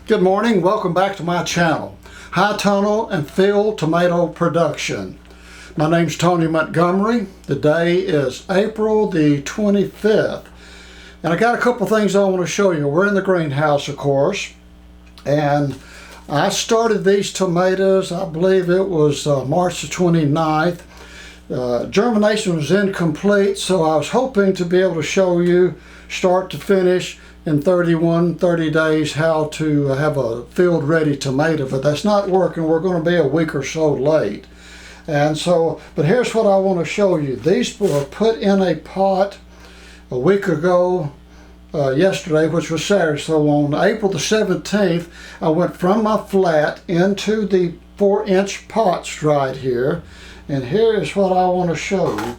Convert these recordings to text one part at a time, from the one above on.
Good morning, welcome back to my channel, High Tunnel and Field Tomato Production. My name's Tony Montgomery. The day is April the 25th. And I got a couple things I want to show you. We're in the greenhouse, of course. And I started these tomatoes, I believe it was March the 29th. Germination was incomplete, so I was hoping to be able to show you start to finish in 30 days how to have a field ready tomato, but that's not working. We're going to be a week or so late. And so, but here's what I want to show you. These were put in a pot a week ago, yesterday, which was Saturday. So on April the 17th, I went from my flat into the 4-inch pots right here. And here is what I want to show you.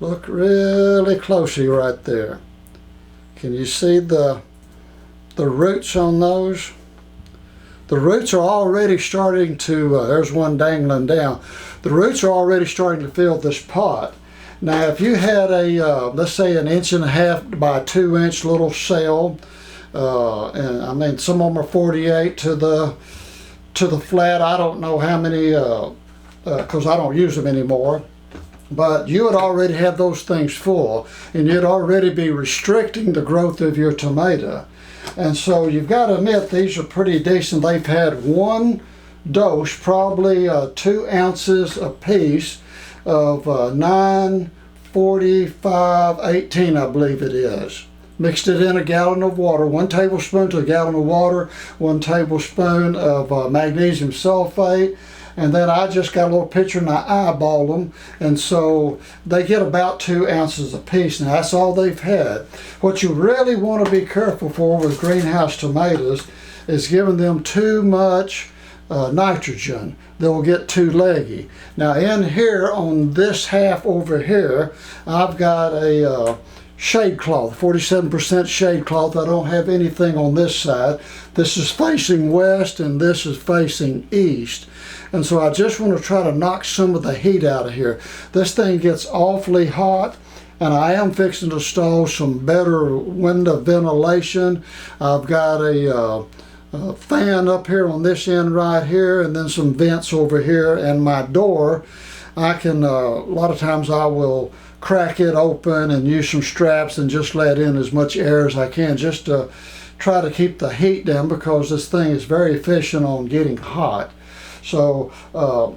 Look really closely right there. Can you see the roots on those? The roots are already starting to, there's one dangling down. The roots are already starting to fill this pot. Now if you had a, let's say an 1.5 by 2-inch little cell, and I mean some of them are 48 to the flat. I don't know how many, because I don't use them anymore. But you would already have those things full, and you'd already be restricting the growth of your tomato. And so you've got to admit these are pretty decent. They've had one dose, probably 2 ounces a piece of 9, 45, 18, I believe it is. Mixed it in a gallon of water, 1 tablespoon to a gallon of water, 1 tablespoon of magnesium sulfate. And then I just got a little pitcher and I eyeball them, and so they get about 2 ounces a piece. Now that's all they've had. What you really want to be careful for with greenhouse tomatoes is giving them too much nitrogen. They'll get too leggy. Now in here on this half over here, I've got a shade cloth, 47% shade cloth. I don't have anything on this side. This is facing west and this is facing east. And so I just want to try to knock some of the heat out of here. This thing gets awfully hot, and I am fixing to install some better window ventilation. I've got a fan up here on this end right here, and then some vents over here, and my door, I can, a lot of times I will crack it open and use some straps and just let in as much air as I can just to try to keep the heat down, because this thing is very efficient on getting hot. So, but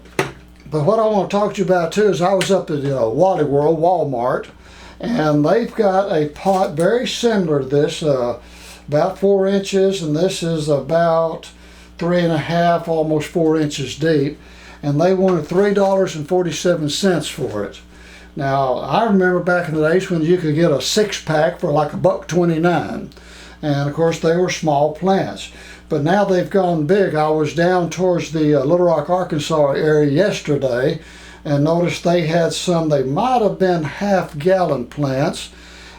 what I want to talk to you about too is I was up at Wally World, Walmart, and they've got a pot very similar to this, about 4 inches, and this is about 3.5, almost 4 inches deep, and they wanted $3.47 for it. Now, I remember back in the days when you could get a 6-pack for like $1.29, and of course they were small plants. But now they've gone big. I was down towards the Little Rock, Arkansas area yesterday and noticed they had some, they might have been half-gallon plants,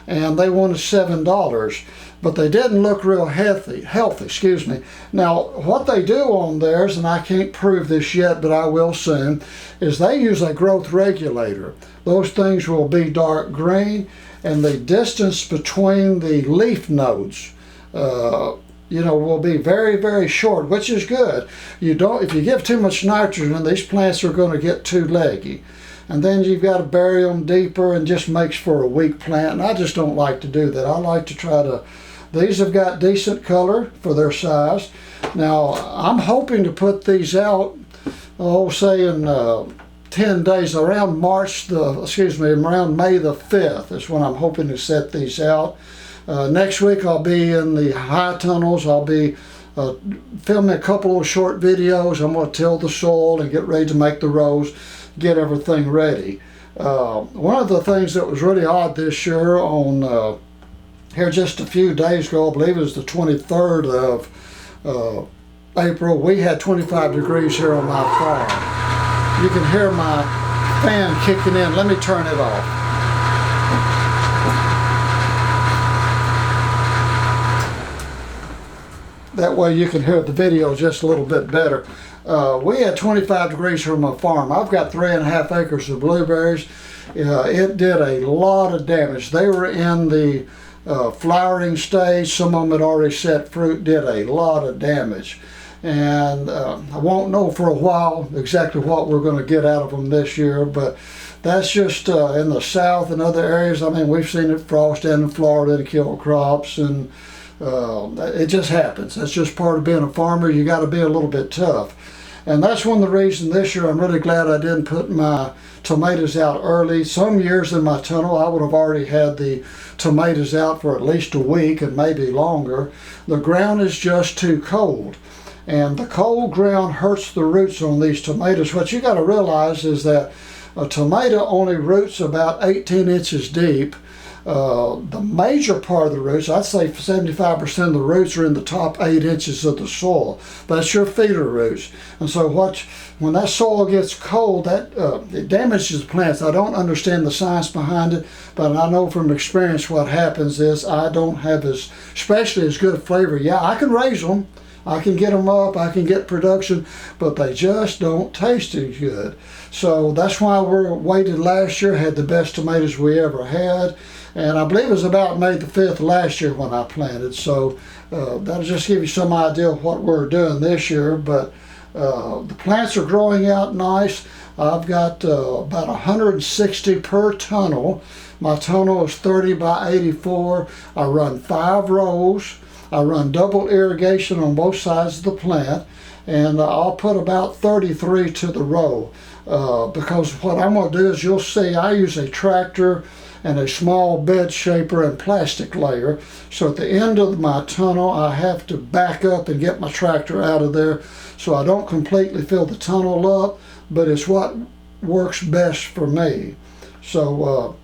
and they wanted $7. But they didn't look real healthy, excuse me. Now, what they do on theirs, and I can't prove this yet, but I will soon, is they use a growth regulator. Those things will be dark green, and the distance between the leaf nodes, will be very, very short, which is good. If you give too much nitrogen, these plants are going to get too leggy. And then you've got to bury them deeper, and just makes for a weak plant. And I just don't like to do that. I like to try to, these have got decent color for their size. Now, I'm hoping to put these out, say in 10 days, around May the 5th is when I'm hoping to set these out. Next week I'll be in the high tunnels. I'll be filming a couple of short videos. I'm going to till the soil and get ready to make the rows, get everything ready. One of the things that was really odd this year, on here just a few days ago, I believe it was the 23rd of April, we had 25 degrees here on my farm. You can hear my fan kicking in. Let me turn it off. That way you can hear the video just a little bit better. We had 25 degrees here on my farm. I've got 3.5 acres of blueberries. It did a lot of damage. They were in the flowering stage. Some of them had already set fruit, did a lot of damage. And I won't know for a while exactly what we're going to get out of them this year, but that's just in the south and other areas. I mean, we've seen it frost in Florida and kill crops, and it just happens. That's just part of being a farmer. You got to be a little bit tough. And that's one of the reasons this year I'm really glad I didn't put my tomatoes out early. Some years in my tunnel I would have already had the tomatoes out for at least a week and maybe longer. The ground is just too cold. And the cold ground hurts the roots on these tomatoes. What you got to realize is that a tomato only roots about 18 inches deep. The major part of the roots, I'd say 75% of the roots are in the top 8 inches of the soil. That's your feeder roots. And so when that soil gets cold, it damages the plants. I don't understand the science behind it, but I know from experience what happens is I don't have especially as good a flavor. Yeah, I can raise them. I can get them up, I can get production, but they just don't taste as good. So that's why we waited last year, had the best tomatoes we ever had. And I believe it was about May the 5th last year when I planted. So that'll just give you some idea of what we're doing this year. But the plants are growing out nice. I've got about 160 per tunnel. My tunnel is 30 by 84. I run 5 rows. I run double irrigation on both sides of the plant, and I'll put about 33 to the row because what I'm going to do is, you'll see I use a tractor and a small bed shaper and plastic layer. So at the end of my tunnel I have to back up and get my tractor out of there so I don't completely fill the tunnel up, but it's what works best for me. So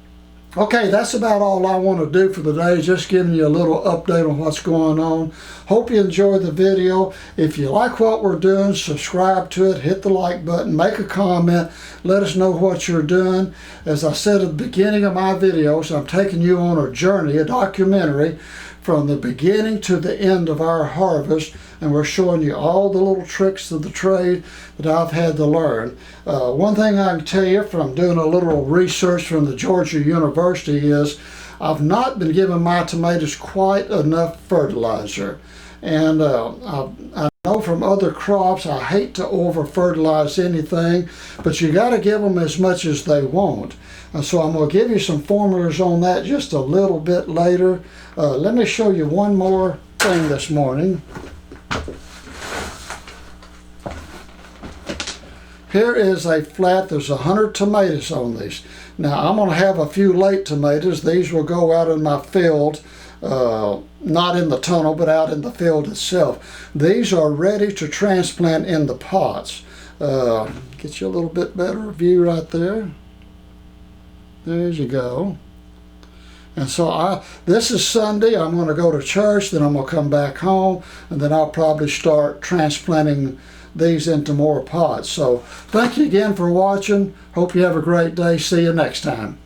okay, that's about all I want to do for the day, just giving you a little update on what's going on. Hope you enjoyed the video. If you like what we're doing, subscribe to it, hit the like button, make a comment, let us know what you're doing. As I said at the beginning of my videos, I'm taking you on a journey, a documentary, from the beginning to the end of our harvest, and we're showing you all the little tricks of the trade that I've had to learn. One thing I can tell you from doing a little research from the Georgia University is I've not been giving my tomatoes quite enough fertilizer. And I know from other crops, I hate to over fertilize anything, but you got to give them as much as they want. And so I'm going to give you some formulas on that just a little bit later. Let me show you one more thing this morning. Here is a flat. There's 100 tomatoes on these. Now I'm going to have a few late tomatoes. These will go out in my field, not in the tunnel, but out in the field itself. These are ready to transplant in the pots. Get you a little bit better view right there. There you go. And so this is Sunday. I'm going to go to church, then I'm going to come back home, and then I'll probably start transplanting these into more pots. So thank you again for watching. Hope you have a great day. See you next time.